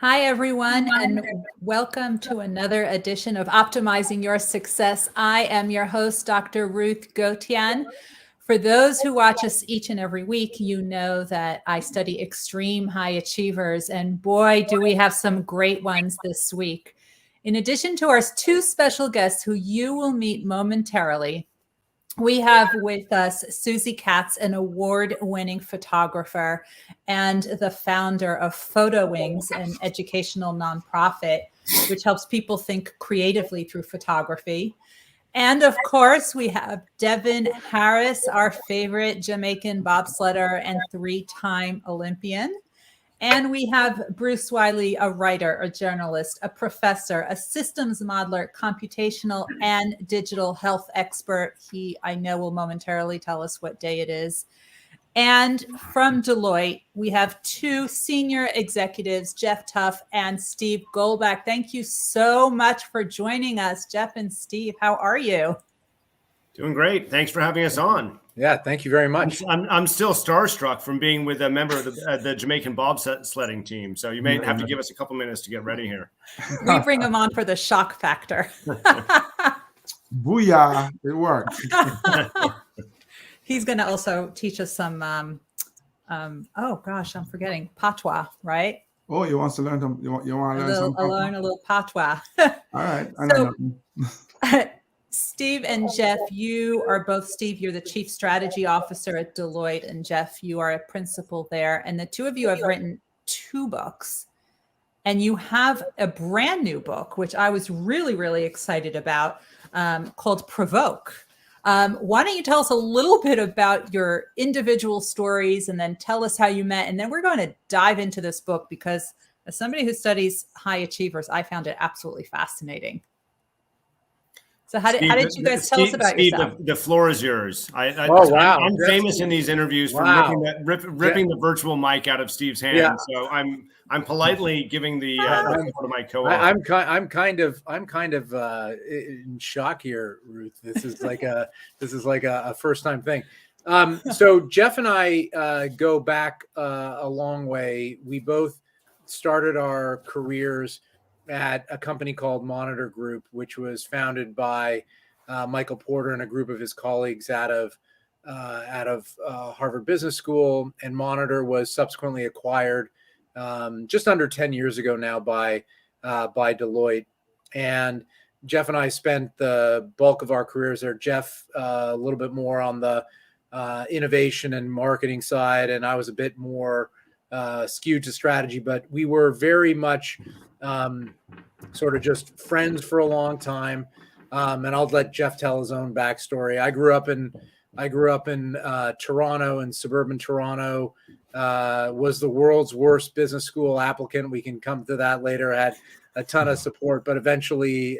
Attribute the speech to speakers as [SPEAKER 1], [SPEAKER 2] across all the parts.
[SPEAKER 1] Hi, everyone, and welcome to another edition of Optimizing Your Success. I am your host, Dr. Ruth Gotian. For those who watch us each and every week, you know that I study extreme high achievers, and boy, do we have some great ones this week. In addition to our two special guests who you will meet momentarily, we have with us Susie Katz, an award-winning photographer and the founder of Photo Wings, an educational nonprofit which helps people think creatively through photography. And of course, we have Devin Harris, our favorite Jamaican bobsledder and three-time Olympian. And we have Bruce Wiley, a writer, a journalist, a professor, a systems modeler, computational and digital health expert. He, I know, will momentarily tell us what day it is. And from Deloitte, we have two senior executives, Jeff Tuff and Steve Goldback. Thank you so much for joining us, Jeff and Steve. How are you?
[SPEAKER 2] Doing great. Thanks for having us on.
[SPEAKER 3] Yeah, thank you very much.
[SPEAKER 2] I'm still starstruck from being with a member of the Jamaican bobsledding team. So you may have to give us a couple minutes to get ready here.
[SPEAKER 1] We bring them on for the shock factor.
[SPEAKER 4] Booyah, it worked.
[SPEAKER 1] He's going to also teach us some, oh gosh, I'm forgetting, patois, right?
[SPEAKER 4] Oh, you want to learn some? You want to learn some?
[SPEAKER 1] Learn a little patois.
[SPEAKER 4] All right.
[SPEAKER 1] Steve and Jeff, you are both, Steve, you're the chief strategy officer at Deloitte, and Jeff, you are a principal there. And the two of you have written two books, and you have a brand new book, which I was really, really excited about, called Provoke. Why don't you tell us a little bit about your individual stories and then tell us how you met? And then we're going to dive into this book because as somebody who studies high achievers, I found it absolutely fascinating. So how did you guys tell us about yourself?
[SPEAKER 2] The floor is yours.
[SPEAKER 3] Wow.
[SPEAKER 2] I'm famous in these interviews for ripping the virtual mic out of Steve's hand. Yeah. So I'm politely giving the floor to my co-author.
[SPEAKER 3] I'm kind of in shock here, Ruth. This is like a first time thing. So Jeff and I go back a long way. We both started our careers at a company called Monitor Group, which was founded by Michael Porter and a group of his colleagues out of Harvard Business School. And Monitor was subsequently acquired just under 10 years ago now by Deloitte. And Jeff and I spent the bulk of our careers there. Jeff a little bit more on the innovation and marketing side, and I was a bit more skewed to strategy, but we were very much sort of just friends for a long time. And I'll let Jeff tell his own backstory. I grew up in Toronto, in suburban Toronto, was the world's worst business school applicant. We can come to that later. Had a ton of support, but eventually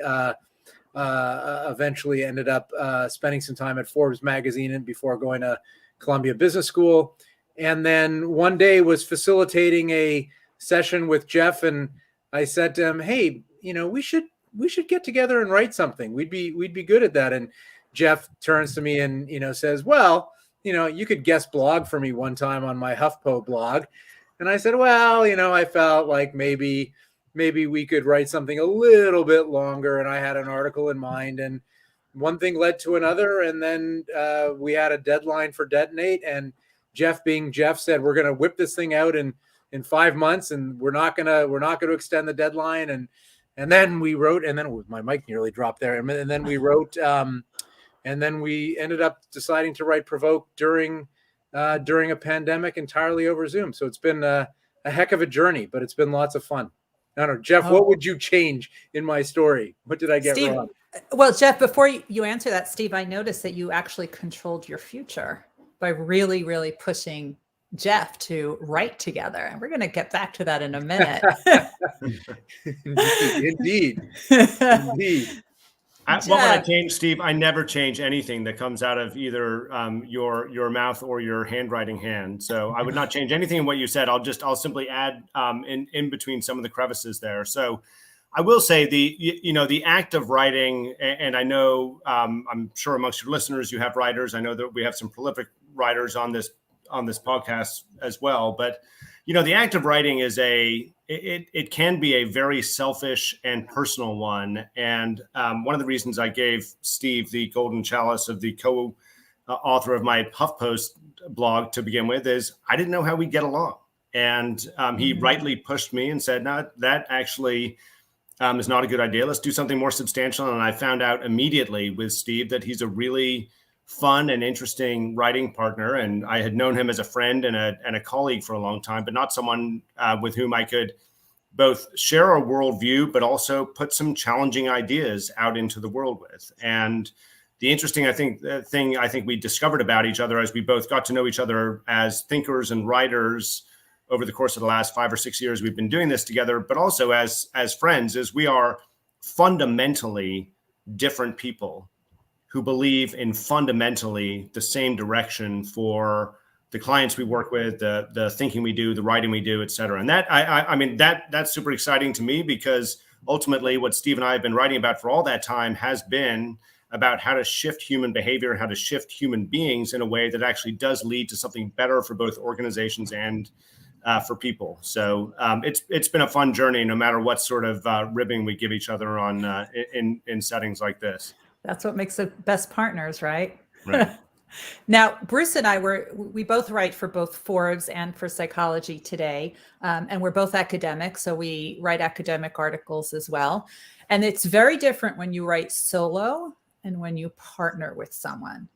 [SPEAKER 3] ended up spending some time at Forbes magazine and before going to Columbia Business School. And then one day was facilitating a session with Jeff, and I said to him, "Hey, we should get together and write something. We'd be good at that." And Jeff turns to me and says, "Well, you could guest blog for me one time on my HuffPo blog." And I said, "Well, I felt like maybe we could write something a little bit longer." And I had an article in mind, and one thing led to another, and then we had a deadline for Detonate, and Jeff, being Jeff, said, "We're going to whip this thing out in 5 months, and we're not going to extend the deadline." And then we wrote, and then my mic nearly dropped there. And then we wrote, and then we ended up deciding to write Provoke during a pandemic entirely over Zoom. So it's been a heck of a journey, but it's been lots of fun. I don't know, Jeff, what would you change in my story? What did I get wrong?
[SPEAKER 1] Well, Jeff, before you answer that, Steve, I noticed that you actually controlled your future by really, really pushing Jeff to write together. And we're going to get back to that in a minute.
[SPEAKER 3] Indeed.
[SPEAKER 2] What would I change, Steve? I never change anything that comes out of either your mouth or your handwriting hand. So I would not change anything in what you said. I'll simply add in between some of the crevices there. So I will say the act of writing, and I know I'm sure amongst your listeners you have writers. I know that we have some prolific writers on this podcast as well. But the act of writing is it can be a very selfish and personal one. And one of the reasons I gave Steve the golden chalice of the co-author of my HuffPost blog to begin with is I didn't know how we'd get along. And he rightly pushed me and said, no, that actually is not a good idea. Let's do something more substantial. And I found out immediately with Steve that he's a really fun and interesting writing partner. And I had known him as a friend and a colleague for a long time, but not someone with whom I could both share a worldview, but also put some challenging ideas out into the world with. And the interesting, thing we discovered about each other as we both got to know each other as thinkers and writers over the course of the last 5 or 6 years we've been doing this together, but also as friends, is we are fundamentally different people who believe in fundamentally the same direction for the clients we work with, the thinking we do, the writing we do, et cetera. And that, that's super exciting to me, because ultimately what Steve and I have been writing about for all that time has been about how to shift human behavior, how to shift human beings in a way that actually does lead to something better for both organizations and for people. So it's been a fun journey, no matter what sort of ribbing we give each other on in settings like this.
[SPEAKER 1] That's what makes the best partners, right?
[SPEAKER 2] Right.
[SPEAKER 1] Now, Bruce and I we both write for both Forbes and for Psychology Today, and we're both academics, so we write academic articles as well. And it's very different when you write solo and when you partner with someone,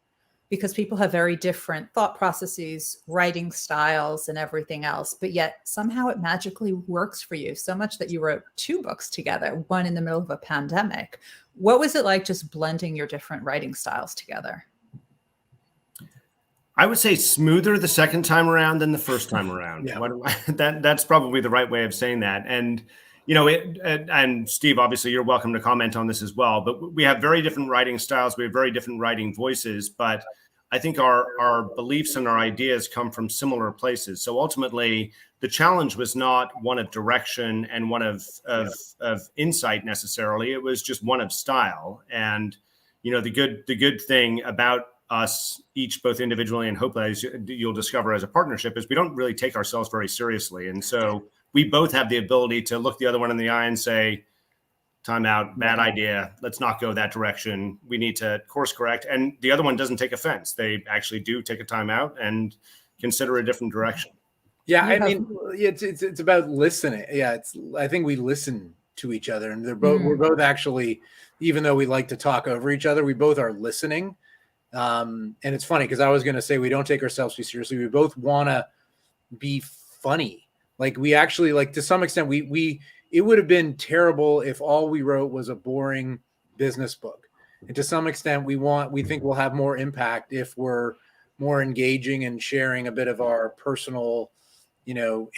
[SPEAKER 1] because people have very different thought processes, writing styles, and everything else. But yet somehow it magically works for you so much that you wrote 2 books together, one in the middle of a pandemic. What was it like just blending your different writing styles together?
[SPEAKER 2] I would say smoother the second time around than the first time around.
[SPEAKER 3] Yeah.
[SPEAKER 2] That's probably the right way of saying that. And, and Steve, obviously you're welcome to comment on this as well, but we have very different writing styles. We have very different writing voices, but I think our beliefs and our ideas come from similar places. So ultimately the challenge was not one of direction and one of insight necessarily. It was just one of style. And, the good thing about us each, both individually and hopefully as you'll discover as a partnership, is we don't really take ourselves very seriously. And so we both have the ability to look the other one in the eye and say, time out, bad idea. Let's not go that direction. We need to course correct. And the other one doesn't take offense. They actually do take a time out and consider a different direction.
[SPEAKER 3] Yeah. It's about listening. Yeah. I think we listen to each other, and we're both actually, even though we like to talk over each other, we both are listening. And it's funny because I was going to say we don't take ourselves too seriously. We both want to be funny. Like we actually, like to some extent, it would have been terrible if all we wrote was a boring business book. And to some extent, we think we'll have more impact if we're more engaging and sharing a bit of our personal,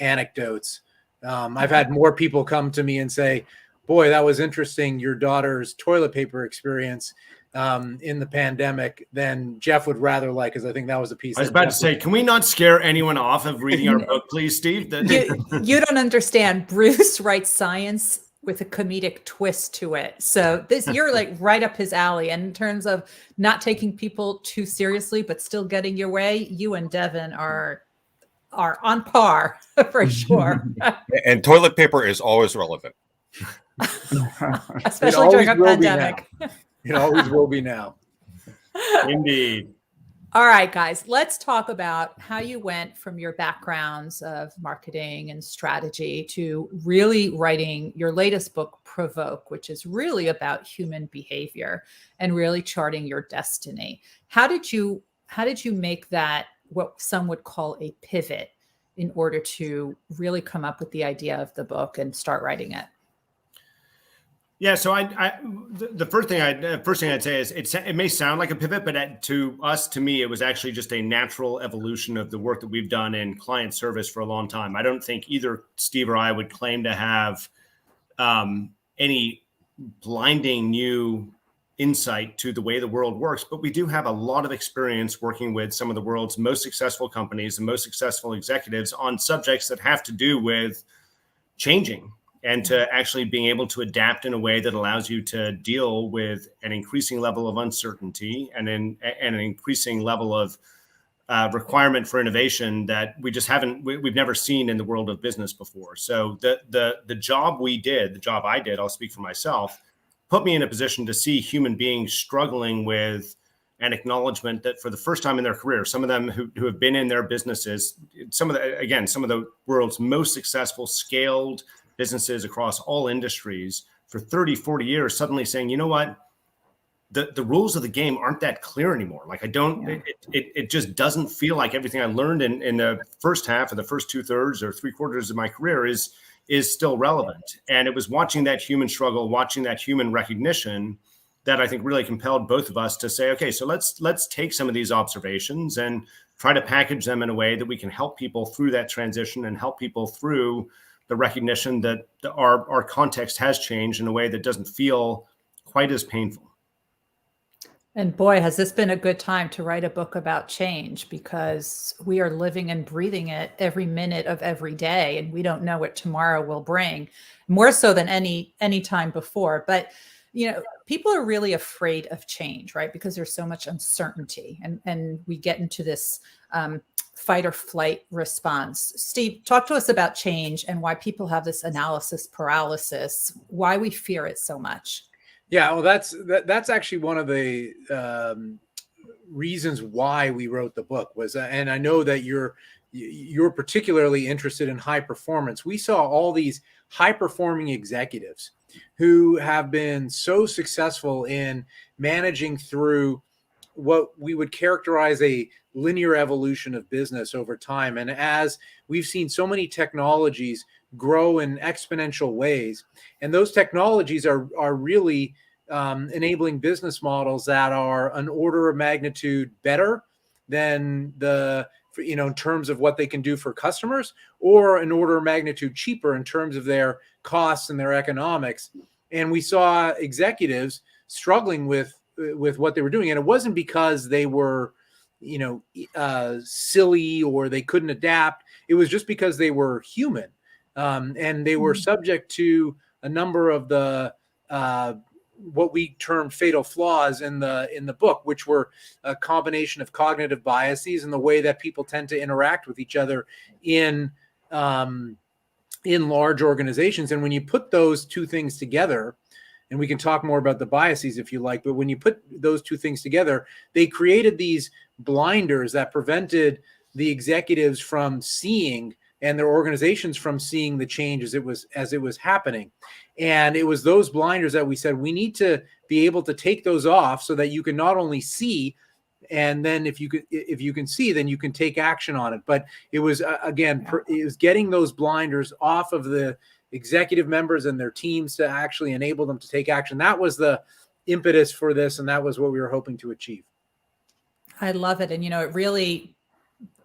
[SPEAKER 3] anecdotes. I've had more people come to me and say, boy, that was interesting, your daughter's toilet paper experience in the pandemic, than Jeff would rather like, because I think that was a piece.
[SPEAKER 2] I was about to say, can we not scare anyone off of reading our book, please, Steve?
[SPEAKER 1] You don't understand. Bruce writes science with a comedic twist to it. So you're like right up his alley. And in terms of not taking people too seriously, but still getting your way, you and Devin are on par for sure.
[SPEAKER 5] And toilet paper is always relevant.
[SPEAKER 1] Especially during a pandemic.
[SPEAKER 3] It always will be now.
[SPEAKER 2] Indeed.
[SPEAKER 1] All right, guys, let's talk about how you went from your backgrounds of marketing and strategy to really writing your latest book, Provoke, which is really about human behavior and really charting your destiny. How did you make that what some would call a pivot in order to really come up with the idea of the book and start writing it?
[SPEAKER 2] Yeah, so the first thing I'd say is it may sound like a pivot, but to me, it was actually just a natural evolution of the work that we've done in client service for a long time. I don't think either Steve or I would claim to have any blinding new insight to the way the world works, but we do have a lot of experience working with some of the world's most successful companies and most successful executives on subjects that have to do with changing and to actually being able to adapt in a way that allows you to deal with an increasing level of uncertainty and an increasing level of requirement for innovation that we've never seen in the world of business before. So the job I did, I'll speak for myself, put me in a position to see human beings struggling with an acknowledgement that for the first time in their career, some of them who have been in their businesses, some of the world's most successful scaled businesses across all industries for 30, 40 years, suddenly saying, you know what? The rules of the game aren't that clear anymore. Like it just doesn't feel like everything I learned in the first half of the first 2/3 or 3/4 of my career is still relevant. And it was watching that human struggle, watching that human recognition that I think really compelled both of us to say, okay, so let's take some of these observations and try to package them in a way that we can help people through that transition and help people through the recognition that our context has changed in a way that doesn't feel quite as painful.
[SPEAKER 1] And boy, has this been a good time to write a book about change, because we are living and breathing it every minute of every day, and we don't know what tomorrow will bring, more so than any time before. But people are really afraid of change, right? Because there's so much uncertainty, and we get into this fight or flight response. Steve, talk to us about change and why people have this analysis paralysis, why we fear it so much.
[SPEAKER 3] Yeah, well, that's actually one of the reasons why we wrote the book was, and I know that you're particularly interested in high performance. We saw all these high performing executives who have been so successful in managing through what we would characterize a linear evolution of business over time. And as we've seen so many technologies grow in exponential ways, and those technologies are really enabling business models that are an order of magnitude better than in terms of what they can do for customers, or an order of magnitude cheaper in terms of their costs and their economics. And we saw executives struggling with what they were doing, and it wasn't because they were silly or they couldn't adapt. It was just because they were human. And they were subject to a number of the what we term fatal flaws in the book, which were a combination of cognitive biases and the way that people tend to interact with each other in large organizations. And when you put those two things together, and we can talk more about the biases if you like, but when you put those two things together, they created these blinders that prevented the executives from seeing, and their organizations from seeing, the change as it was happening. And it was those blinders that we said we need to be able to take those off so that you can not only see, and then if you can see, then you can take action on it. But it was it was getting those blinders off of the executive members and their teams to actually enable them to take action. That was the impetus for this, and that was what we were hoping to achieve.
[SPEAKER 1] I love it. And it really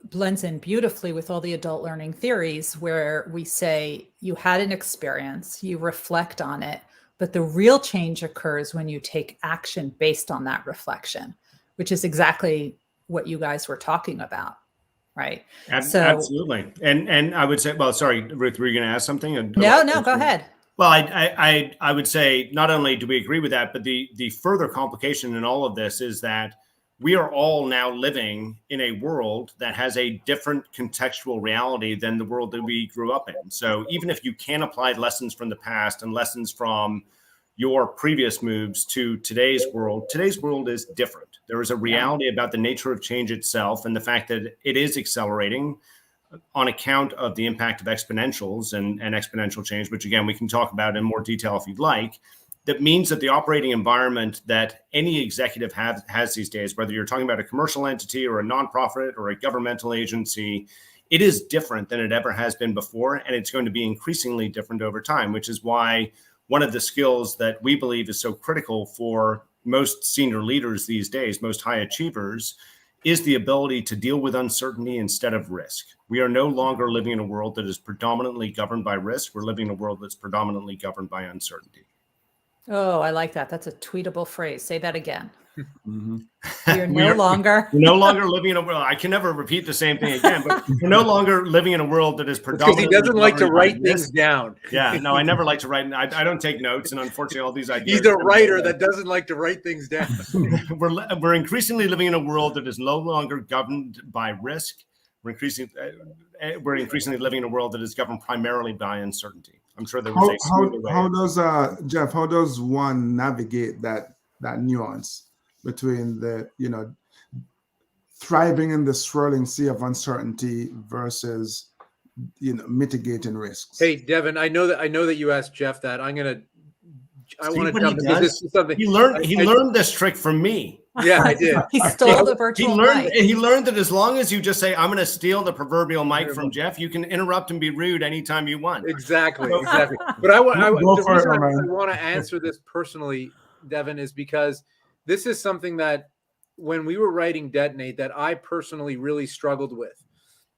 [SPEAKER 1] blends in beautifully with all the adult learning theories, where we say you had an experience, you reflect on it, but the real change occurs when you take action based on that reflection, which is exactly what you guys were talking about, right?
[SPEAKER 2] Absolutely. And I would say, well, sorry, Ruth, were you going to ask something?
[SPEAKER 1] No, go ahead.
[SPEAKER 2] Well, I would say not only do we agree with that, but the further complication in all of this is that we are all now living in a world that has a different contextual reality than the world that we grew up in. So even if you can apply lessons from the past and lessons from your previous moves to today's world is different. There is a reality about the nature of change itself and the fact that it is accelerating on account of the impact of exponentials and exponential change, which again, we can talk about in more detail if you'd like. That means that the operating environment that any executive has these days, whether you're talking about a commercial entity or a nonprofit or a governmental agency, it is different than it ever has been before. And it's going to be increasingly different over time, which is why one of the skills that we believe is so critical for most senior leaders these days, most high achievers, is the ability to deal with uncertainty instead of risk. We are no longer living in a world that is predominantly governed by risk. We're living in a world that's predominantly governed by uncertainty.
[SPEAKER 1] Oh, I like that. That's a tweetable phrase. Say that again.
[SPEAKER 4] Mhm.
[SPEAKER 1] You're no longer.
[SPEAKER 2] We're no longer living in a world. I can never repeat the same thing again, but we're no longer living in a world that is
[SPEAKER 3] Because
[SPEAKER 2] predominantly.
[SPEAKER 3] he doesn't like to
[SPEAKER 2] governed by
[SPEAKER 3] write things
[SPEAKER 2] risk.
[SPEAKER 3] down.
[SPEAKER 2] Yeah, no, I never like to write. I don't take notes, and unfortunately, all these ideas.
[SPEAKER 3] He's a writer that doesn't like to write things down.
[SPEAKER 2] we're increasingly living in a world that is no longer governed by risk. We're increasingly living in a world that is governed primarily by uncertainty. I'm sure there was a smoother way.
[SPEAKER 4] How does Jeff? How does one navigate that nuance between the thriving in the swirling sea of uncertainty versus mitigating risks?
[SPEAKER 3] Hey, Devin, I know that you asked Jeff that. I want to jump because this is something
[SPEAKER 2] he learned this trick from me.
[SPEAKER 3] Yeah, I did.
[SPEAKER 1] He stole the virtual mic.
[SPEAKER 2] He learned that as long as you just say, "I'm going to steal the proverbial mic from Jeff," you can interrupt and be rude anytime you want.
[SPEAKER 3] Exactly. But I want to answer this personally, Devin, is because this is something that when we were writing Detonate that I personally really struggled with.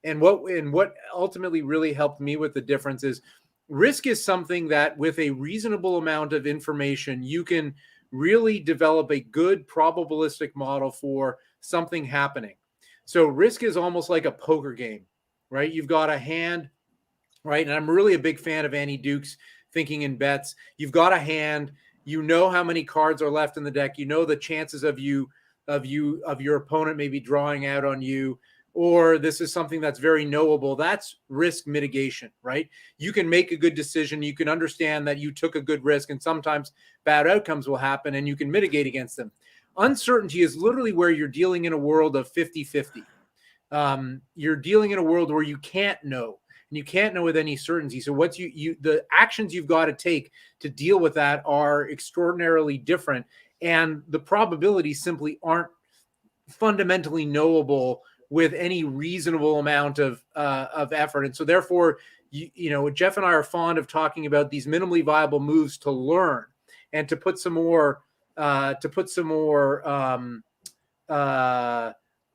[SPEAKER 3] And what ultimately really helped me with the difference is risk is something that with a reasonable amount of information, you can really develop a good probabilistic model for something happening. So risk is almost like a poker game, right? You've got a hand, right? And I'm really a big fan of Annie Duke's thinking in bets. You've got a hand, you know how many cards are left in the deck, you know the chances of your opponent maybe drawing out on you, or this is something that's very knowable. That's risk mitigation, right? You can make a good decision. You can understand that you took a good risk, and sometimes bad outcomes will happen, and you can mitigate against them. Uncertainty is literally where you're dealing in a world of 50-50. You're dealing in a world where you can't know, and you can't know with any certainty. So what the actions you've got to take to deal with that are extraordinarily different, and the probabilities simply aren't fundamentally knowable with any reasonable amount of effort. And so therefore, Jeff and I are fond of talking about these minimally viable moves to learn and to put some more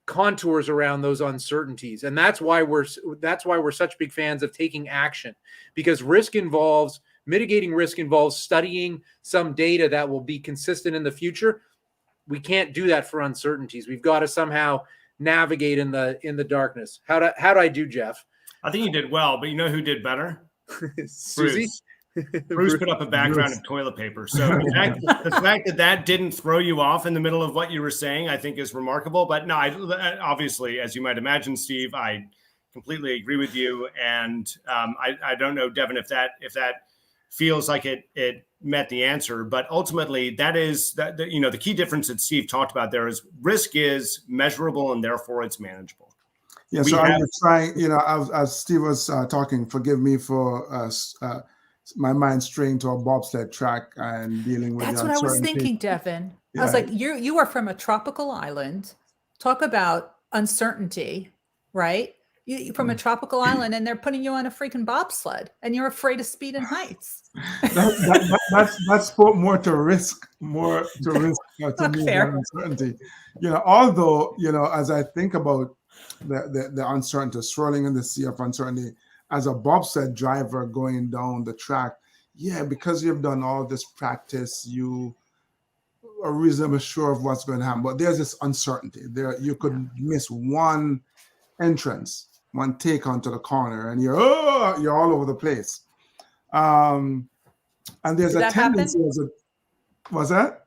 [SPEAKER 3] contours around those uncertainties. And that's why we're such big fans of taking action, because mitigating risk involves studying some data that will be consistent in the future. We can't do that for uncertainties. We've got to somehow navigate in the darkness. How do I do, Jeff?
[SPEAKER 2] I think you did well, but you know who did better?
[SPEAKER 3] Susie?
[SPEAKER 2] Bruce put up a background of toilet paper. So the fact that didn't throw you off in the middle of what you were saying, I think is remarkable. But no, obviously, as you might imagine, Steve, I completely agree with you. And I don't know, Devin, if that feels like it met the answer, but ultimately the key difference that Steve talked about there is risk is measurable and therefore it's manageable.
[SPEAKER 4] Yeah. So I was trying, as Steve was talking, forgive me for my mind straying to a bobsled track and dealing with
[SPEAKER 1] That's
[SPEAKER 4] the
[SPEAKER 1] what I was
[SPEAKER 4] uncertainty.
[SPEAKER 1] thinking, Devin.
[SPEAKER 4] Yeah.
[SPEAKER 1] I was like, you are from a tropical island. Talk about uncertainty, right? You from a tropical island, and they're putting you on a freaking bobsled, and you're afraid of speed and heights.
[SPEAKER 4] That spoke more to risk to me than uncertainty. Although as I think about the uncertainty, swirling in the sea of uncertainty, as a bobsled driver going down the track, because you've done all this practice, you are reasonably sure of what's going to happen. But there's this uncertainty there. You could miss one entrance, one take onto the corner, and you're all over the place. And there's a tendency. Was that?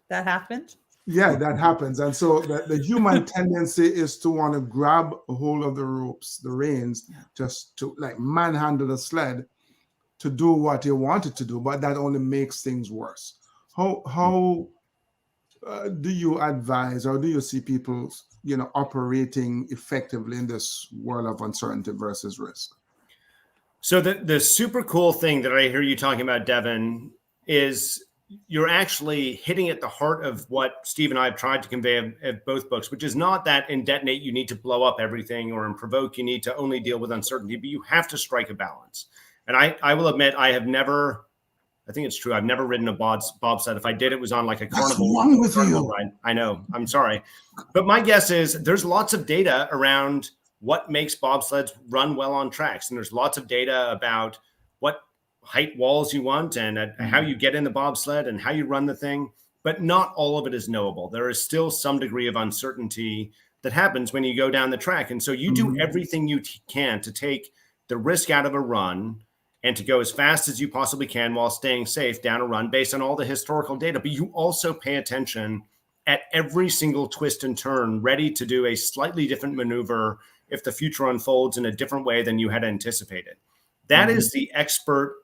[SPEAKER 1] That happened?
[SPEAKER 4] Yeah, that happens. And so the human tendency is to want to grab a hold of the ropes, the reins, just to like manhandle the sled to do what you wanted to do, but that only makes things worse. How do you advise, or do you see people operating effectively in this world of uncertainty versus risk?
[SPEAKER 2] So the super cool thing that I hear you talking about, Devin, is you're actually hitting at the heart of what Steve and I have tried to convey at both books, which is not that in Detonate you need to blow up everything, or in Provoke you need to only deal with uncertainty, but you have to strike a balance. And I will admit, I think it's true, I've never ridden a bobsled. If I did, it was on like a carnival.
[SPEAKER 4] What's wrong with you?
[SPEAKER 2] Ride. I know, I'm sorry. But my guess is there's lots of data around what makes bobsleds run well on tracks. And there's lots of data about what height walls you want and how you get in the bobsled and how you run the thing. but not all of it is knowable. There is still some degree of uncertainty that happens when you go down the track. And so you do everything you can to take the risk out of a run and to go as fast as you possibly can while staying safe down a run based on all the historical data. But you also pay attention at every single twist and turn, ready to do a slightly different maneuver if the future unfolds in a different way than you had anticipated. That is the expert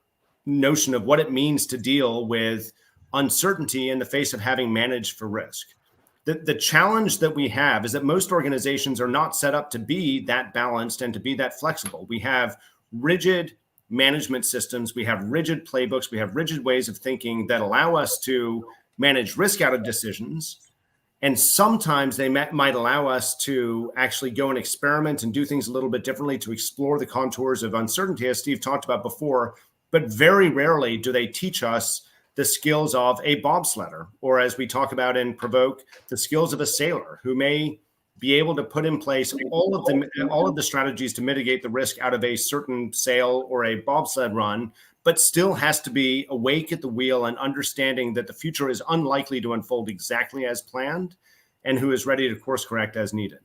[SPEAKER 2] notion of what it means to deal with uncertainty in the face of having managed for risk. The challenge that we have is that most organizations are not set up to be that balanced and to be that flexible. We have rigid management systems, we have rigid playbooks, we have rigid ways of thinking that allow us to manage risk out of decisions. And sometimes they might allow us to actually go and experiment and do things a little bit differently to explore the contours of uncertainty, as Steve talked about before. But very rarely do they teach us the skills of a bobsledder, or as we talk about in Provoke, the skills of a sailor who may be able to put in place all of the strategies to mitigate the risk out of a certain sail or a bobsled run, but still has to be awake at the wheel and understanding that the future is unlikely to unfold exactly as planned, and who is ready to course correct as needed.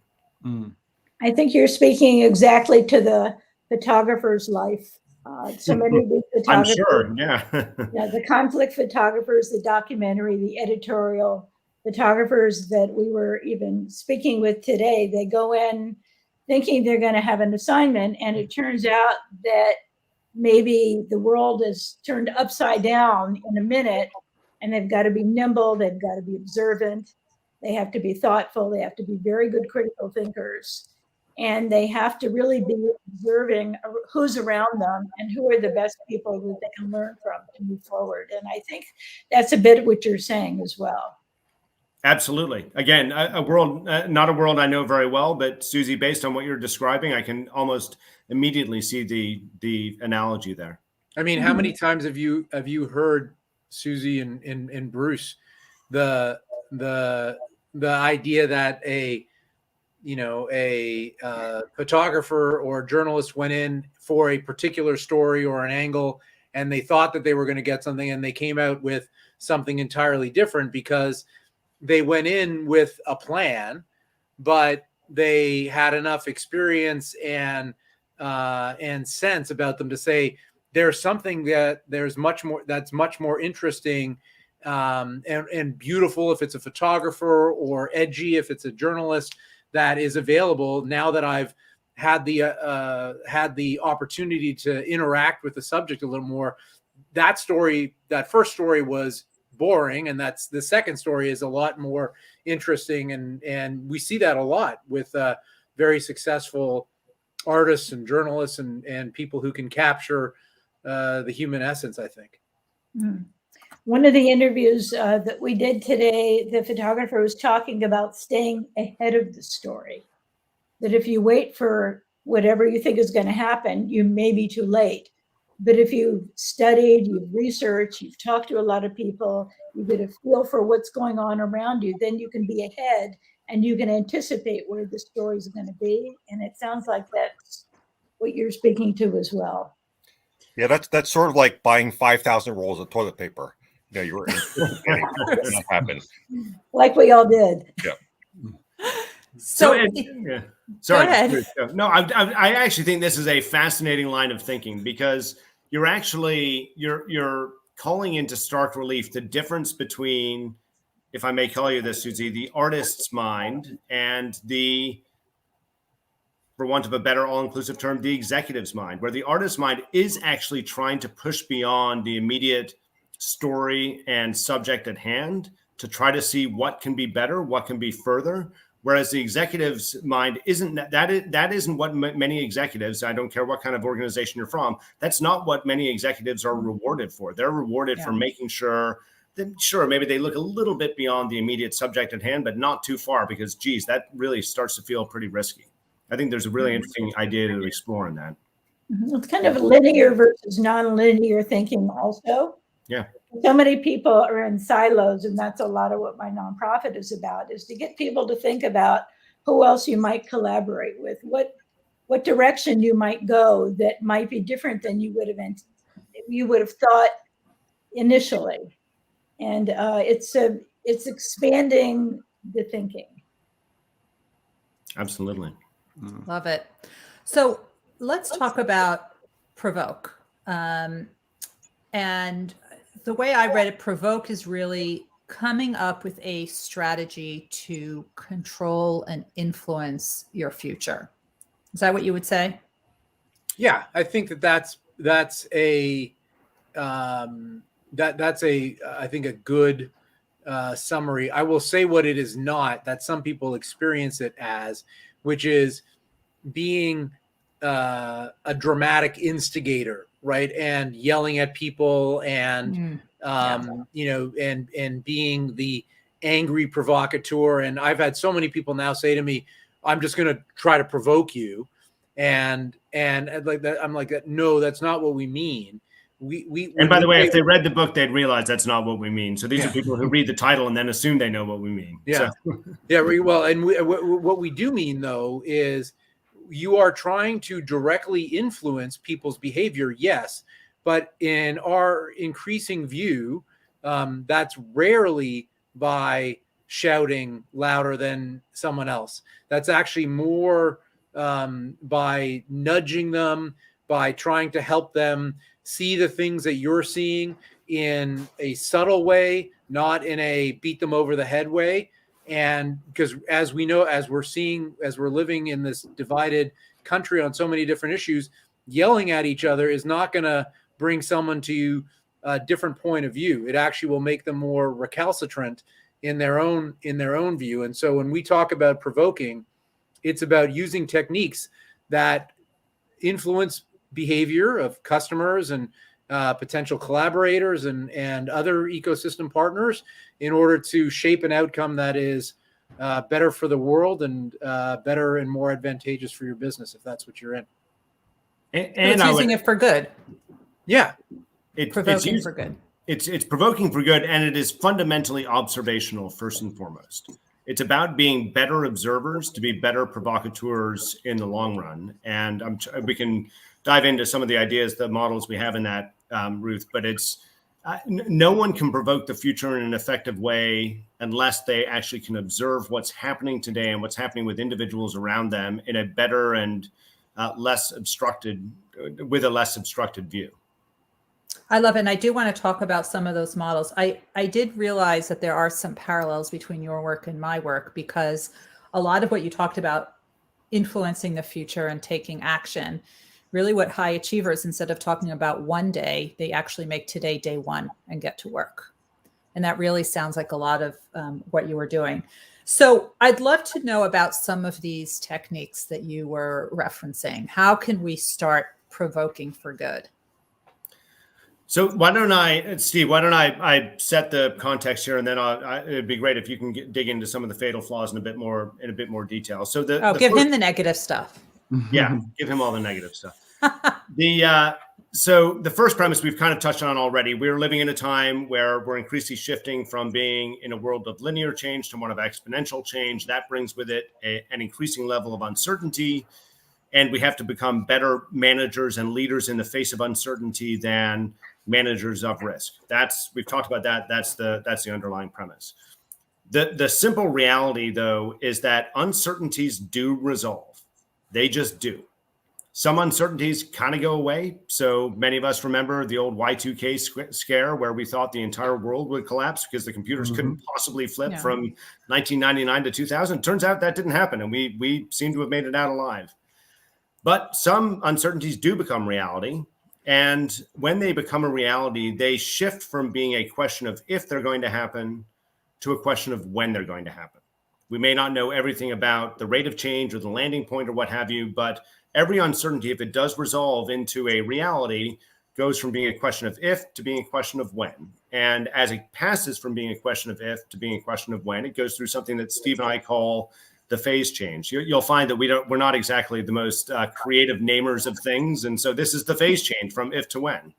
[SPEAKER 6] I think you're speaking exactly to the photographer's life. So many of these photographers,
[SPEAKER 2] I'm sure, yeah.
[SPEAKER 6] Yeah, the conflict photographers, the documentary, the editorial photographers that we were even speaking with today, they go in thinking they're going to have an assignment, and it turns out that maybe the world is turned upside down in a minute, and they've got to be nimble, they've got to be observant, they have to be thoughtful, they have to be very good critical thinkers. And they have to really be observing who's around them and who are the best people that they can learn from to move forward. And I think that's a bit of what you're saying as well.
[SPEAKER 2] Absolutely. Again, a world, not a world I know very well, but Susie, based on what you're describing, I can almost immediately see the analogy there.
[SPEAKER 3] I mean, how many times have you heard, Susie and Bruce, the idea that a photographer or journalist went in for a particular story or an angle, and they thought that they were going to get something, and they came out with something entirely different because they went in with a plan, but they had enough experience and sense about them to say there's something that's much more interesting and beautiful if it's a photographer, or edgy if it's a journalist, that is available now that I've had the opportunity to interact with the subject a little more. That first story was boring, and that's the second story is a lot more interesting, and we see that a lot with very successful artists and journalists and people who can capture the human essence, I think.
[SPEAKER 6] One of the interviews that we did today, the photographer was talking about staying ahead of the story. That if you wait for whatever you think is going to happen, you may be too late. But if you've studied, you've researched, you've talked to a lot of people, you get a feel for what's going on around you, then you can be ahead and you can anticipate where the story is going to be. And it sounds like that's what you're speaking to as well.
[SPEAKER 5] Yeah, that's sort of like buying 5,000 rolls of toilet paper. You were anticipating what's going to happen.
[SPEAKER 6] Like we all did.
[SPEAKER 5] Yeah.
[SPEAKER 2] Sorry.
[SPEAKER 1] Go ahead.
[SPEAKER 2] No, I actually think this is a fascinating line of thinking, because you're calling into stark relief the difference between, if I may call you this, Susie, the artist's mind and the, for want of a better all-inclusive term, the executive's mind, where the artist's mind is actually trying to push beyond the immediate story and subject at hand to try to see what can be better, what can be further. Whereas the executive's mind isn't that isn't what many executives, I don't care what kind of organization you're from, that's not what many executives are rewarded for. They're rewarded for making sure that, sure, maybe they look a little bit beyond the immediate subject at hand, but not too far, because, geez, that really starts to feel pretty risky. I think there's a really interesting idea to explore in that.
[SPEAKER 6] It's kind of linear versus non-linear thinking also.
[SPEAKER 2] Yeah.
[SPEAKER 6] So many people are in silos, and that's a lot of what my nonprofit is about, is to get people to think about who else you might collaborate with, what direction you might go that might be different than you would have thought initially. And it's expanding the thinking.
[SPEAKER 2] Absolutely.
[SPEAKER 1] Love it. So let's talk about provoke. And the way I read it, provoke is really coming up with a strategy to control and influence your future. Is that what you would say?
[SPEAKER 3] Yeah, I think that's a that's a I think a good summary. I will say what it is not, that some people experience it as, which is being a dramatic instigator, right? And yelling at people and, you know, and being the angry provocateur. And I've had so many people now say to me, I'm just going to try to provoke you. And like that, I'm like, no, that's not what we mean.
[SPEAKER 2] And by the way, if they read the book, they'd realize that's not what we mean. So these are people who read the title and then assume they know what we mean.
[SPEAKER 3] Yeah.
[SPEAKER 2] So.
[SPEAKER 3] Yeah. Well, and what we do mean, though, is you are trying to directly influence people's behavior. Yes. But in our increasing view, that's rarely by shouting louder than someone else. That's actually more by nudging them, by trying to help them see the things that you're seeing in a subtle way, not in a beat them over the head way. And because as we know, as we're living in this divided country on so many different issues, yelling at each other is not going to bring someone to a different point of view. It actually will make them more recalcitrant in their own view. And so when we talk about provoking, it's about using techniques that influence behavior of customers and potential collaborators and other ecosystem partners in order to shape an outcome that is better for the world and better and more advantageous for your business, if that's what you're in.
[SPEAKER 1] And it's using it for good.
[SPEAKER 3] Yeah.
[SPEAKER 1] Provoking for good.
[SPEAKER 2] It's provoking for good, and it is fundamentally observational first and foremost. It's about being better observers to be better provocateurs in the long run. And we can dive into some of the ideas, the models we have in that, Ruth, but it's no one can provoke the future in an effective way unless they actually can observe what's happening today and what's happening with individuals around them in a better and less obstructed view.
[SPEAKER 1] I love it. And I do want to talk about some of those models. I did realize that there are some parallels between your work and my work, because a lot of what you talked about, influencing the future and taking action, really what high achievers, instead of talking about one day, they actually make today day one and get to work. And that really sounds like a lot of what you were doing. So I'd love to know about some of these techniques that you were referencing. How can we start provoking for good?
[SPEAKER 2] So Steve, why don't I set the context here, and then it'd be great if you can dig into some of the fatal flaws in a bit more detail. So
[SPEAKER 1] give him the negative stuff.
[SPEAKER 2] Yeah, give him all the negative stuff. So the first premise we've kind of touched on already. We're living in a time where we're increasingly shifting from being in a world of linear change to one of exponential change. That brings with it an increasing level of uncertainty, and we have to become better managers and leaders in the face of uncertainty than managers of risk. We've talked about that. That's the underlying premise. The simple reality, though, is that uncertainties do resolve. They just do. Some uncertainties kind of go away. So many of us remember the old Y2K scare, where we thought the entire world would collapse because the computers couldn't possibly flip from 1999 to 2000. Turns out that didn't happen, and we seem to have made it out alive. But some uncertainties do become reality. And when they become a reality, they shift from being a question of if they're going to happen to a question of when they're going to happen. We may not know everything about the rate of change or the landing point or what have you, but every uncertainty, if it does resolve into a reality, goes from being a question of if to being a question of when. And as it passes from being a question of if to being a question of when, it goes through something that Steve and I call the phase change. You'll find that we're not exactly the most creative namers of things. And so this is the phase change from if to when.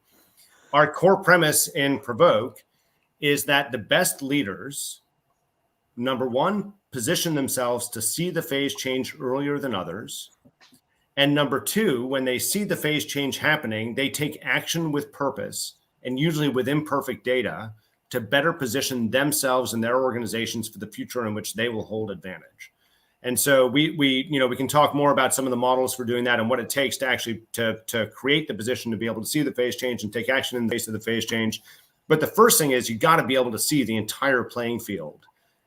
[SPEAKER 2] Our core premise in Provoke is that the best leaders, number one, position themselves to see the phase change earlier than others. And number two, when they see the phase change happening, they take action with purpose and usually with imperfect data to better position themselves and their organizations for the future in which they will hold advantage. And so we can talk more about some of the models for doing that and what it takes to actually to create the position to be able to see the phase change and take action in the face of the phase change. But the first thing is you got to be able to see the entire playing field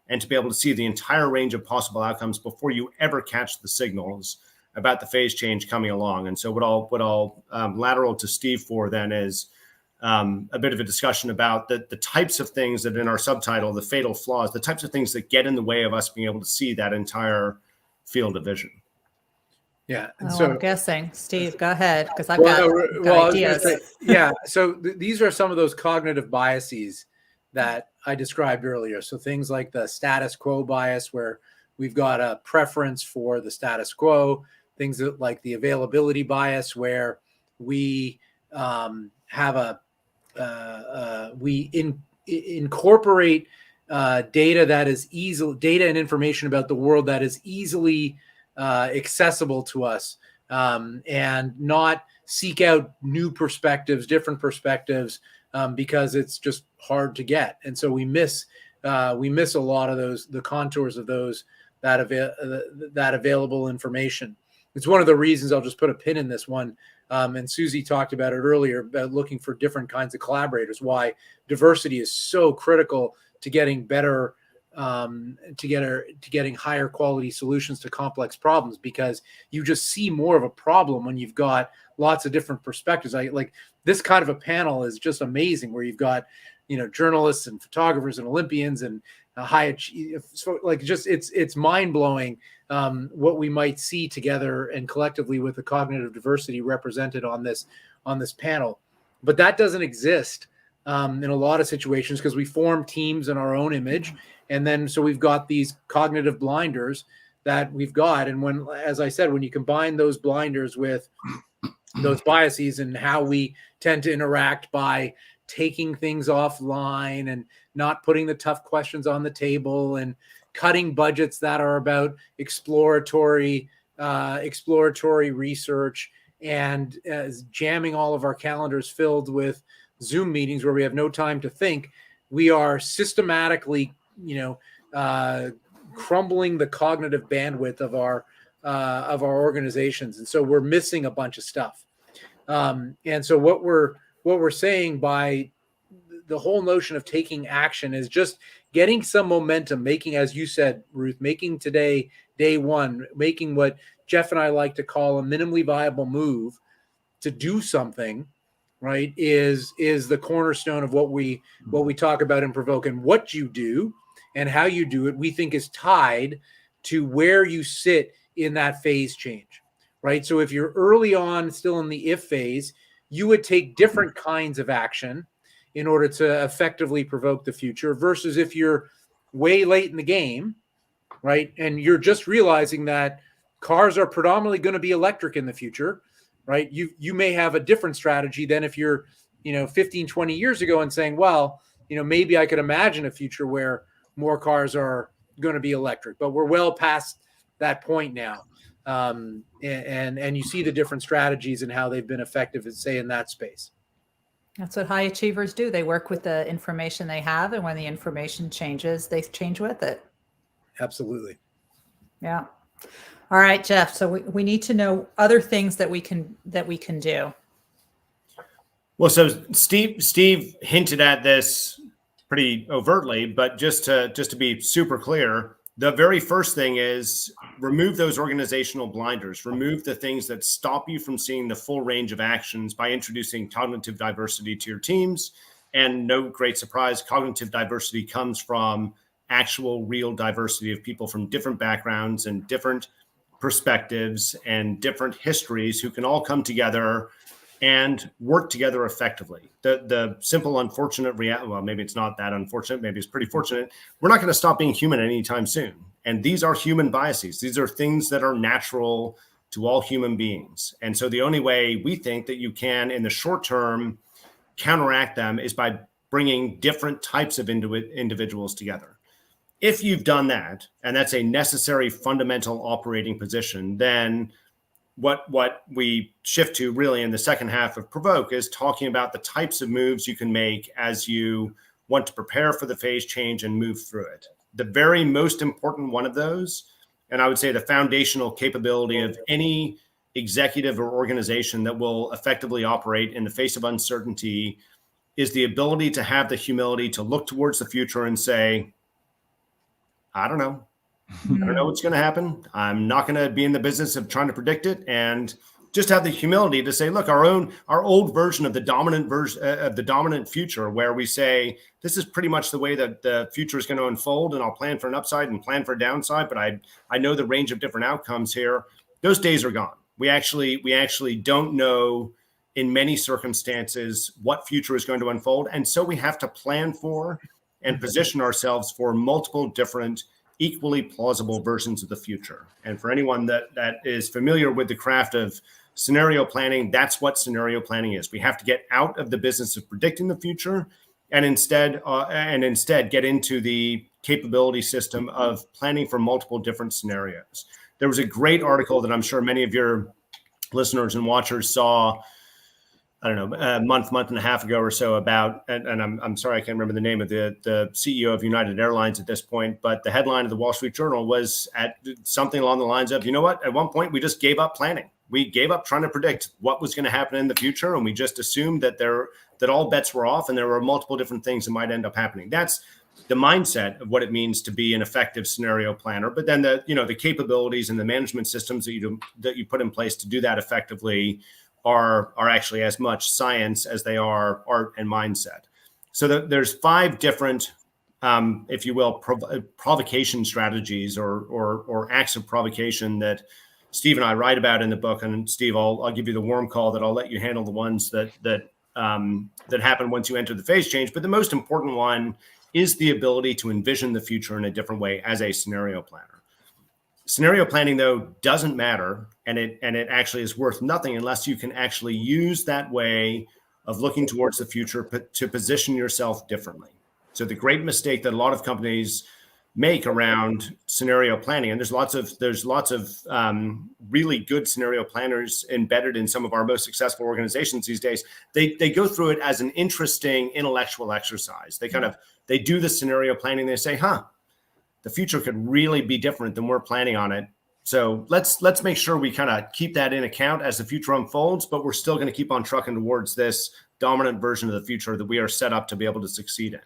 [SPEAKER 2] and to be able to see the entire range of possible outcomes before you ever catch the signals about the phase change coming along. And so what I'll lateral to Steve for then is a bit of a discussion about the types of things that in our subtitle, the fatal flaws, the types of things that get in the way of us being able to see that entire field of vision.
[SPEAKER 3] Yeah. And
[SPEAKER 1] Oh,
[SPEAKER 3] so
[SPEAKER 1] I'm guessing. Steve, go ahead, because I've
[SPEAKER 3] Well,
[SPEAKER 1] got,
[SPEAKER 3] no,
[SPEAKER 1] got
[SPEAKER 3] I was gonna
[SPEAKER 1] ideas.
[SPEAKER 3] say, yeah. So these are some of those cognitive biases that I described earlier. So things like the status quo bias, where we've got a preference for the status quo. Things like the availability bias, where we have incorporate data and information about the world that is easily accessible to us, and not seek out new perspectives, different perspectives, because it's just hard to get. And so we miss a lot of the contours of that available information. It's one of the reasons, I'll just put a pin in this one. And Susie talked about it earlier, about looking for different kinds of collaborators, why diversity is so critical to getting better, to getting higher quality solutions to complex problems, because you just see more of a problem when you've got lots of different perspectives. Like this kind of a panel is just amazing, where you've got, journalists and photographers and Olympians and it's mind blowing what we might see together and collectively with the cognitive diversity represented on this panel. But that doesn't exist in a lot of situations, because we form teams in our own image, and then so we've got these cognitive blinders that we've got. And when, as I said, when you combine those blinders with those biases and how we tend to interact by taking things offline and not putting the tough questions on the table and cutting budgets that are about exploratory research, and jamming all of our calendars filled with Zoom meetings where we have no time to think, we are systematically, crumbling the cognitive bandwidth of our organizations. And so we're missing a bunch of stuff. And so what we're saying by the whole notion of taking action is just getting some momentum, making, as you said, Ruth, making today day one, making what Jeff and I like to call a minimally viable move to do something, right, is the cornerstone of what we talk about in Provoke. And what you do and how you do it, we think is tied to where you sit in that phase change, right? So if you're early on, still in the if phase, you would take different kinds of action in order to effectively provoke the future, versus if you're way late in the game, right, and you're just realizing that cars are predominantly going to be electric in the future, right? You may have a different strategy than if you're, 15, 20 years ago and saying, well, maybe I could imagine a future where more cars are going to be electric, but we're well past that point now. And you see the different strategies and how they've been effective, say, in that space.
[SPEAKER 1] That's what high achievers do. They work with the information they have, and when the information changes, they change with it.
[SPEAKER 3] Absolutely.
[SPEAKER 1] Yeah. All right, Jeff. So we need to know other things that we can do.
[SPEAKER 2] Well, so Steve hinted at this pretty overtly, but just to be super clear, the very first thing is remove those organizational blinders, remove the things that stop you from seeing the full range of actions by introducing cognitive diversity to your teams. And no great surprise, cognitive diversity comes from actual real diversity of people from different backgrounds and different perspectives and different histories who can all come together and work together effectively. The simple, unfortunate reality, well, maybe it's not that unfortunate, maybe it's pretty fortunate. We're not going to stop being human anytime soon. And these are human biases. These are things that are natural to all human beings. And so the only way we think that you can, in the short term, counteract them is by bringing different types of individuals together. If you've done that, and that's a necessary fundamental operating position, then what we shift to really in the second half of Provoke is talking about the types of moves you can make as you want to prepare for the phase change and move through it. The very most important one of those, and I would say the foundational capability of any executive or organization that will effectively operate in the face of uncertainty, is the ability to have the humility to look towards the future and say, I don't know. I don't know what's going to happen. I'm not going to be in the business of trying to predict it, and just have the humility to say, look, our old version of the dominant future, where we say, this is pretty much the way that the future is going to unfold, and I'll plan for an upside and plan for a downside, but I know the range of different outcomes here. Those days are gone. We actually don't know in many circumstances what future is going to unfold. And so we have to plan for and position ourselves for multiple different equally plausible versions of the future. And for anyone that is familiar with the craft of scenario planning, that's what scenario planning is. We have to get out of the business of predicting the future and instead get into the capability system of planning for multiple different scenarios. There was a great article that I'm sure many of your listeners and watchers saw, I don't know, a month and a half ago or so about, and I'm sorry, I can't remember the name of the CEO of United Airlines at this point, but the headline of the Wall Street Journal was at something along the lines of, you know what, at one point we just gave up planning. We gave up trying to predict what was going to happen in the future, and we just assumed that all bets were off and there were multiple different things that might end up happening. That's the mindset of what it means to be an effective scenario planner. But then the capabilities and the management systems that you put in place to do that effectively are actually as much science as they are art and mindset. So there's 5 different, if you will, provocation strategies or acts of provocation that Steve and I write about in the book. And Steve, I'll give you the warm call that I'll let you handle the ones that happen once you enter the phase change. But the most important one is the ability to envision the future in a different way as a scenario planner. Scenario planning, though, doesn't matter, and it actually is worth nothing unless you can actually use that way of looking towards the future to position yourself differently. So the great mistake that a lot of companies make around scenario planning, and there's lots of really good scenario planners embedded in some of our most successful organizations these days. They go through it as an interesting intellectual exercise. They do the scenario planning. They say, the future could really be different than we're planning on it. So let's make sure we kind of keep that in account as the future unfolds, but we're still going to keep on trucking towards this dominant version of the future that we are set up to be able to succeed in.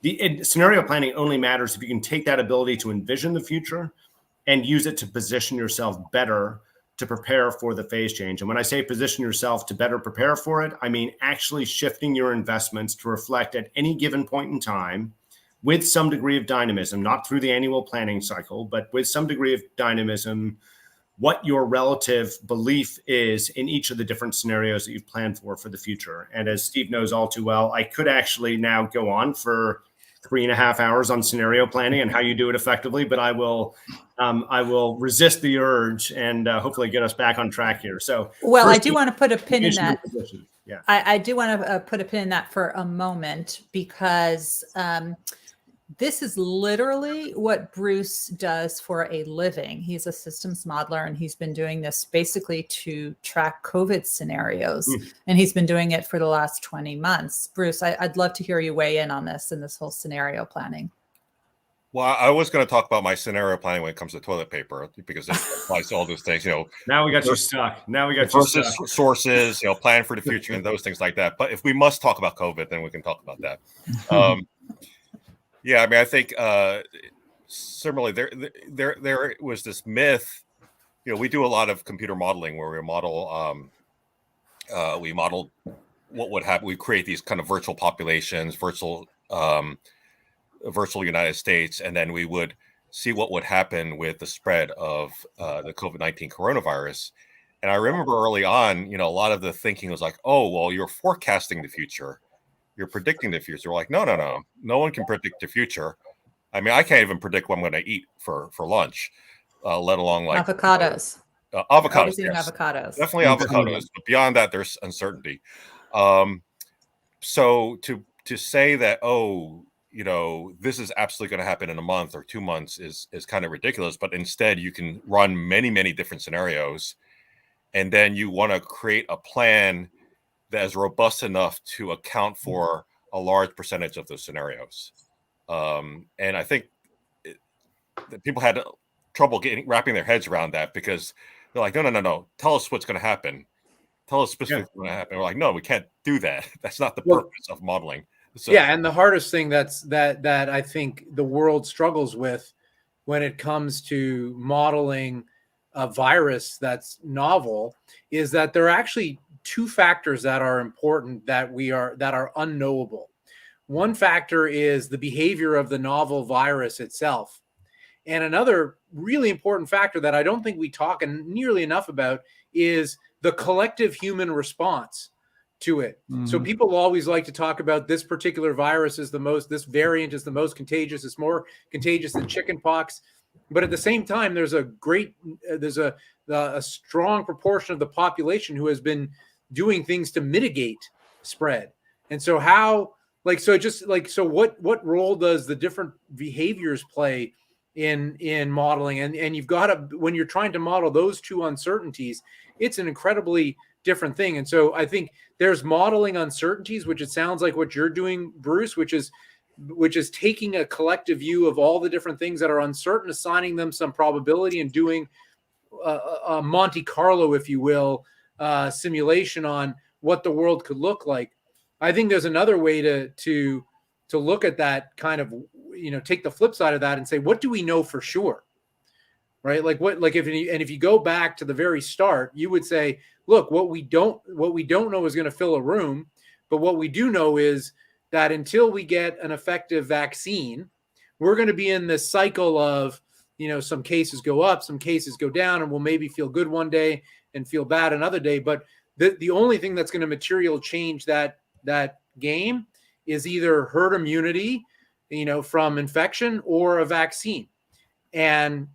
[SPEAKER 2] The scenario planning only matters if you can take that ability to envision the future and use it to position yourself better to prepare for the phase change. And when I say position yourself to better prepare for it, I mean actually shifting your investments to reflect at any given point in time with some degree of dynamism, not through the annual planning cycle, but with some degree of dynamism, what your relative belief is in each of the different scenarios that you've planned for the future. And as Steve knows all too well, I could actually now go on for 3.5 hours on scenario planning and how you do it effectively, but I will resist the urge and hopefully get us back on track here. So,
[SPEAKER 1] well, I do want to put a pin in that.
[SPEAKER 2] Yeah,
[SPEAKER 1] I do want to put a pin in that for a moment, because this is literally what Bruce does for a living. He's a systems modeler, and he's been doing this basically to track COVID scenarios. And he's been doing it for the last 20 months. Bruce, I'd love to hear you weigh in on this whole scenario planning.
[SPEAKER 5] Well, I was going to talk about my scenario planning when it comes to toilet paper, because it applies to all those things.
[SPEAKER 2] Now we got you stuck.
[SPEAKER 5] Versus sources, plan for the future and those things like that. But if we must talk about COVID, then we can talk about that. Yeah, I mean, I think similarly, there was this myth. We do a lot of computer modeling where we model what would happen. We create these kind of virtual populations, virtual United States, and then we would see what would happen with the spread of the COVID-19 coronavirus. And I remember early on, a lot of the thinking was like, oh, well, you're forecasting the future. You're predicting the future. We're like, no. No one can predict the future. I mean, I can't even predict what I'm going to eat for lunch, let alone like
[SPEAKER 1] avocados.
[SPEAKER 5] Avocados.
[SPEAKER 1] Yes. Avocados.
[SPEAKER 5] Definitely avocados. But beyond that, there's uncertainty. So to say that, this is absolutely going to happen in a month or 2 months is kind of ridiculous. But instead, you can run many, many different scenarios, and then you want to create a plan that is robust enough to account for a large percentage of those scenarios. And I think that people had trouble wrapping their heads around that, because they're like, no, tell us what's going to happen. Tell us specifically what's going to happen. We're like, no, we can't do that. That's not the purpose of modeling. So,
[SPEAKER 3] yeah, and the hardest thing that I think the world struggles with when it comes to modeling a virus that's novel is that there are actually two factors that are important that are unknowable. One factor is the behavior of the novel virus itself. And another really important factor that I don't think we talk nearly enough about is the collective human response to it. Mm-hmm. So people always like to talk about this particular virus is this variant is the most contagious. It's more contagious than chickenpox. But at the same time, there's a strong proportion of the population who has been doing things to mitigate spread. And so what role does the different behaviors play in modeling? And you've got to, when you're trying to model those two uncertainties, it's an incredibly different thing. And so I think there's modeling uncertainties, which it sounds like what you're doing, Bruce, which is taking a collective view of all the different things that are uncertain, assigning them some probability, and doing a Monte Carlo, if you will, simulation on what the world could look like. I think there's another way to look at that, kind of, take the flip side of that and say, what do we know for sure? Right? If you go back to the very start, you would say, look, what we don't know is going to fill a room, but what we do know is that until we get an effective vaccine, we're going to be in this cycle of, some cases go up, some cases go down, and we'll maybe feel good one day and feel bad another day. But the only thing that's going to materially change that game is either herd immunity, from infection, or a vaccine. And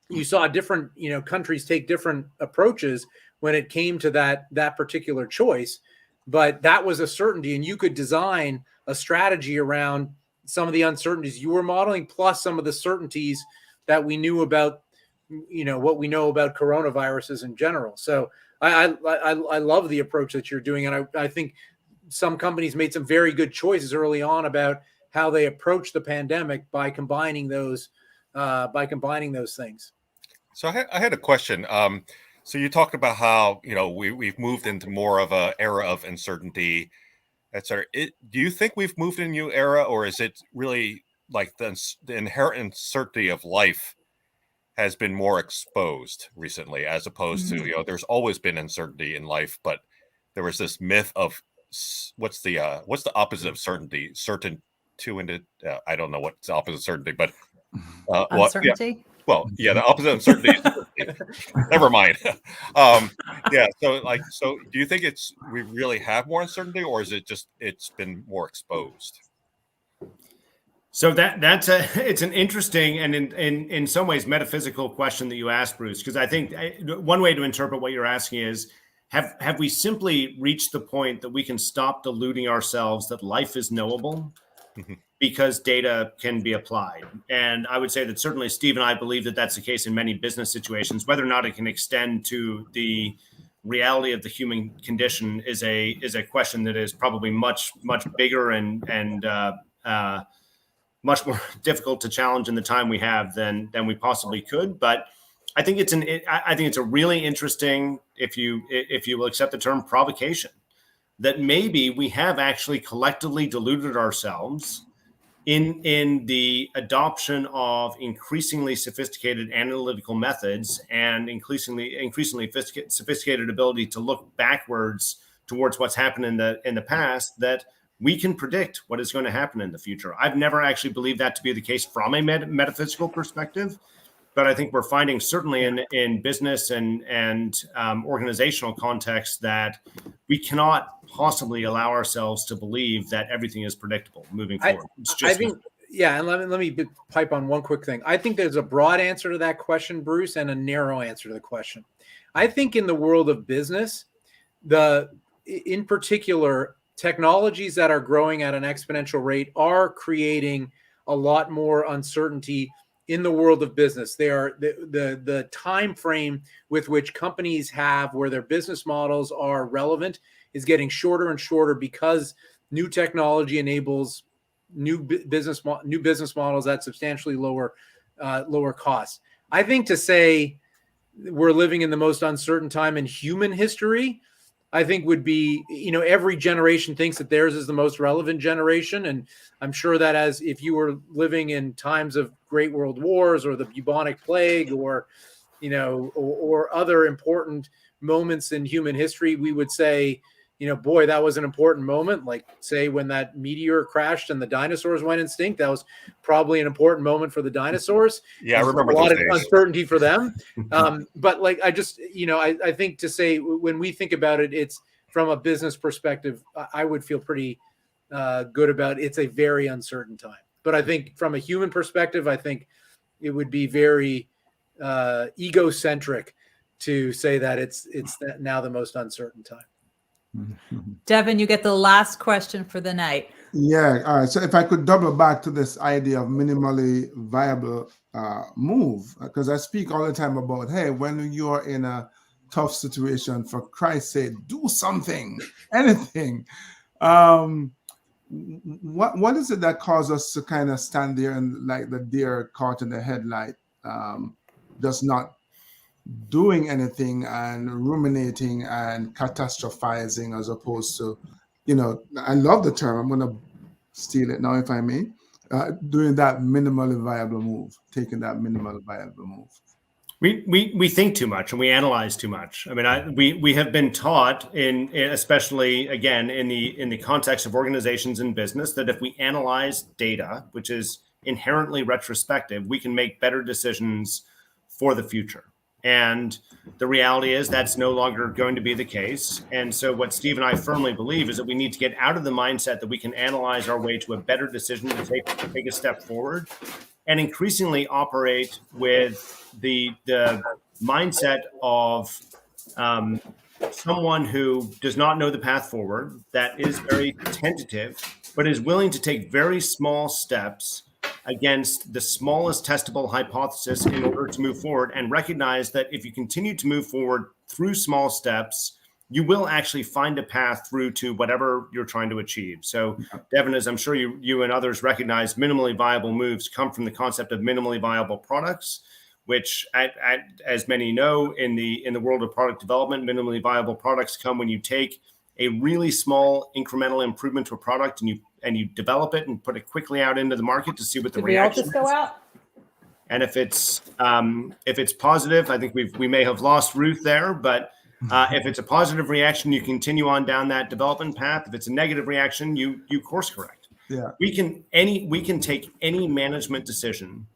[SPEAKER 3] you saw different, countries take different approaches when it came to that particular choice. But that was a certainty, and you could design a strategy around some of the uncertainties you were modeling, plus some of the certainties that we knew about, what we know about coronaviruses in general. So I love the approach that you're doing, and I think some companies made some very good choices early on about how they approach the pandemic by combining those things.
[SPEAKER 5] So I had a question. So you talked about how, we've moved into more of an era of uncertainty, et cetera. Do you think we've moved in a new era, or is it really like the inherent uncertainty of life has been more exposed recently, as opposed to, there's always been uncertainty in life, but there was this myth of what's the opposite of certainty? I don't know what's the opposite of certainty, but
[SPEAKER 1] uncertainty.
[SPEAKER 5] Yeah. Well, yeah, the opposite of uncertainty is never mind. So do you think we really have more uncertainty, or is it just it's been more exposed?
[SPEAKER 2] So it's an interesting and in some ways metaphysical question that you asked, Bruce, because I think one way to interpret what you're asking is, have we simply reached the point that we can stop deluding ourselves that life is knowable because data can be applied? And I would say that certainly Steve and I believe that that's the case in many business situations. Whether or not it can extend to the reality of the human condition is a question that is probably much bigger and much more difficult to challenge in the time we have than we possibly could. But I think it's a really interesting, if you will accept the term, provocation, that maybe we have actually collectively deluded ourselves in the adoption of increasingly sophisticated analytical methods and increasingly sophisticated ability to look backwards towards what's happened in the past, that we can predict what is going to happen in the future. I've never actually believed that to be the case from a metaphysical perspective, but I think we're finding certainly in business and organizational context that we cannot possibly allow ourselves to believe that everything is predictable moving forward.
[SPEAKER 3] And let me pipe on one quick thing. I think there's a broad answer to that question, Bruce, and a narrow answer to the question. I think in the world of business, in particular, technologies that are growing at an exponential rate are creating a lot more uncertainty in the world of business. They are the time frame with which companies have where their business models are relevant is getting shorter and shorter because new technology enables new business models at substantially lower costs. I think to say we're living in the most uncertain time in human history, I think would be, every generation thinks that theirs is the most relevant generation. And I'm sure that if you were living in times of great world wars or the bubonic plague or other important moments in human history, we would say, boy, that was an important moment. Like, say, when that meteor crashed and the dinosaurs went extinct, that was probably an important moment for the dinosaurs.
[SPEAKER 5] Yeah, I remember
[SPEAKER 3] a lot
[SPEAKER 5] those
[SPEAKER 3] of
[SPEAKER 5] days.
[SPEAKER 3] uncertainty for them. But like, I just, I think to say, when we think about it, it's from a business perspective, I would feel pretty good about it. It's a very uncertain time. But I think from a human perspective, I think it would be very egocentric to say that it's now the most uncertain time.
[SPEAKER 1] Devin, you get the last question for the night.
[SPEAKER 4] Yeah. All right. So if I could double back to this idea of minimally viable move, because I speak all the time about, hey, when you're in a tough situation, for Christ's sake, do something, anything. What is it that causes us to kind of stand there and like the deer caught in the headlight, just not doing anything and ruminating and catastrophizing, as opposed to, I love the term, I'm going to steal it now if I may, doing that minimally viable move, taking that minimally viable move.
[SPEAKER 2] We think too much and we analyze too much. I mean, we have been taught especially again in the context of organizations and business, that if we analyze data, which is inherently retrospective, we can make better decisions for the future. And the reality is that's no longer going to be the case. And so what Steve and I firmly believe is that we need to get out of the mindset that we can analyze our way to a better decision to take a step forward, and increasingly operate with the mindset of someone who does not know the path forward, that is very tentative, but is willing to take very small steps against the smallest testable hypothesis in order to move forward, and recognize that if you continue to move forward through small steps, you will actually find a path through to whatever you're trying to achieve. So, Devin, as I'm sure you and others recognize, minimally viable moves come from the concept of minimally viable products, which, as many know, in the world of product development, minimally viable products come when you take a really small incremental improvement to a product and you develop it and put it quickly out into the market to see what the reaction is.
[SPEAKER 1] We all just go out?
[SPEAKER 2] And if it's positive, I think we may have lost Ruth there, but if it's a positive reaction, you continue on down that development path. If it's a negative reaction, you course correct.
[SPEAKER 4] Yeah.
[SPEAKER 2] We can take any management decision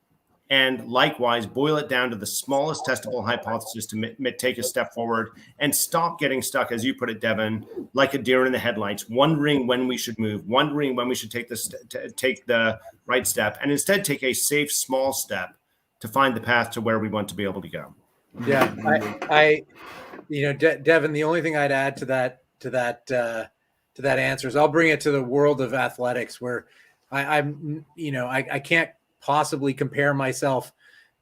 [SPEAKER 2] and likewise boil it down to the smallest testable hypothesis to take a step forward and stop getting stuck, as you put it, Devin, like a deer in the headlights, wondering when we should move, wondering when we should take the right step, and instead take a safe, small step to find the path to where we want to be able to go.
[SPEAKER 3] Yeah, Devin, the only thing I'd add to that answer is I'll bring it to the world of athletics, where I can't possibly compare myself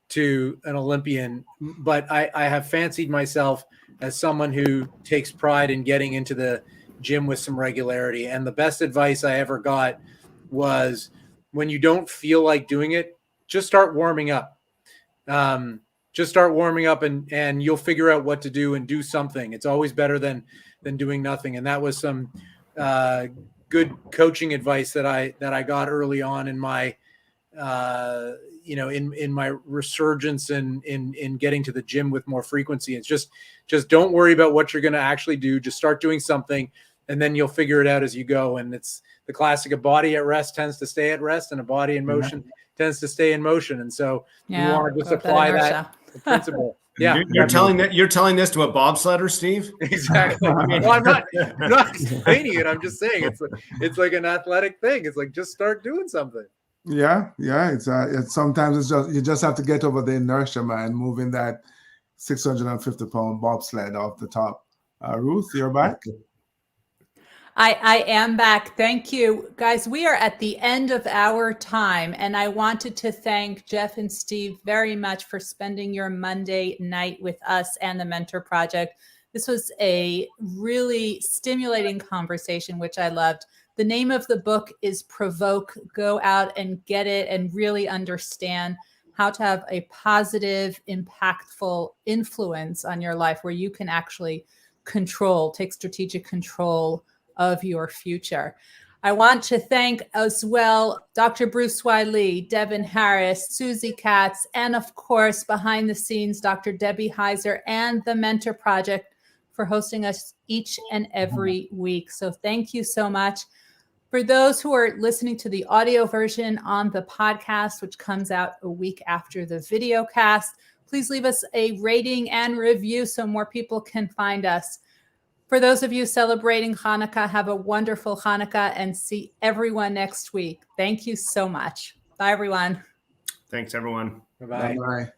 [SPEAKER 3] to an Olympian, but I have fancied myself as someone who takes pride in getting into the gym with some regularity. And the best advice I ever got was, when you don't feel like doing it, just start warming up. Just start warming up and you'll figure out what to do and do something. It's always better than doing nothing. And that was some good coaching advice that I got early on in my in my resurgence in getting to the gym with more frequency. It's just don't worry about what you're going to actually do. Just start doing something, and then you'll figure it out as you go. And it's the classic: a body at rest tends to stay at rest, and a body in motion tends to stay in motion. And so you want to just apply that principle. Yeah,
[SPEAKER 2] you're telling this to a bobsledder, Steve?
[SPEAKER 3] Exactly. Well, I'm not explaining it. I'm just saying it's like an athletic thing. It's like, just start doing something.
[SPEAKER 4] Yeah. It's sometimes it's just, you just have to get over the inertia, man, moving that 650-pound bobsled off the top. Ruth, you're back.
[SPEAKER 1] I am back. Thank you, guys. We are at the end of our time, and I wanted to thank Jeff and Steve very much for spending your Monday night with us and the Mentor Project. This was a really stimulating conversation, which I loved. The name of the book is Provoke. Go out and get it and really understand how to have a positive, impactful influence on your life where you can actually take strategic control of your future. I want to thank as well Dr. Bruce Wiley, Devin Harris, Susie Katz, and of course, behind the scenes, Dr. Debbie Heiser and the Mentor Project for hosting us each and every week. So thank you so much. For those who are listening to the audio version on the podcast, which comes out a week after the video cast, please leave us a rating and review so more people can find us. For those of you celebrating Hanukkah, have a wonderful Hanukkah and see everyone next week. Thank you so much. Bye, everyone.
[SPEAKER 2] Thanks, everyone.
[SPEAKER 3] Bye-bye.
[SPEAKER 4] Bye-bye.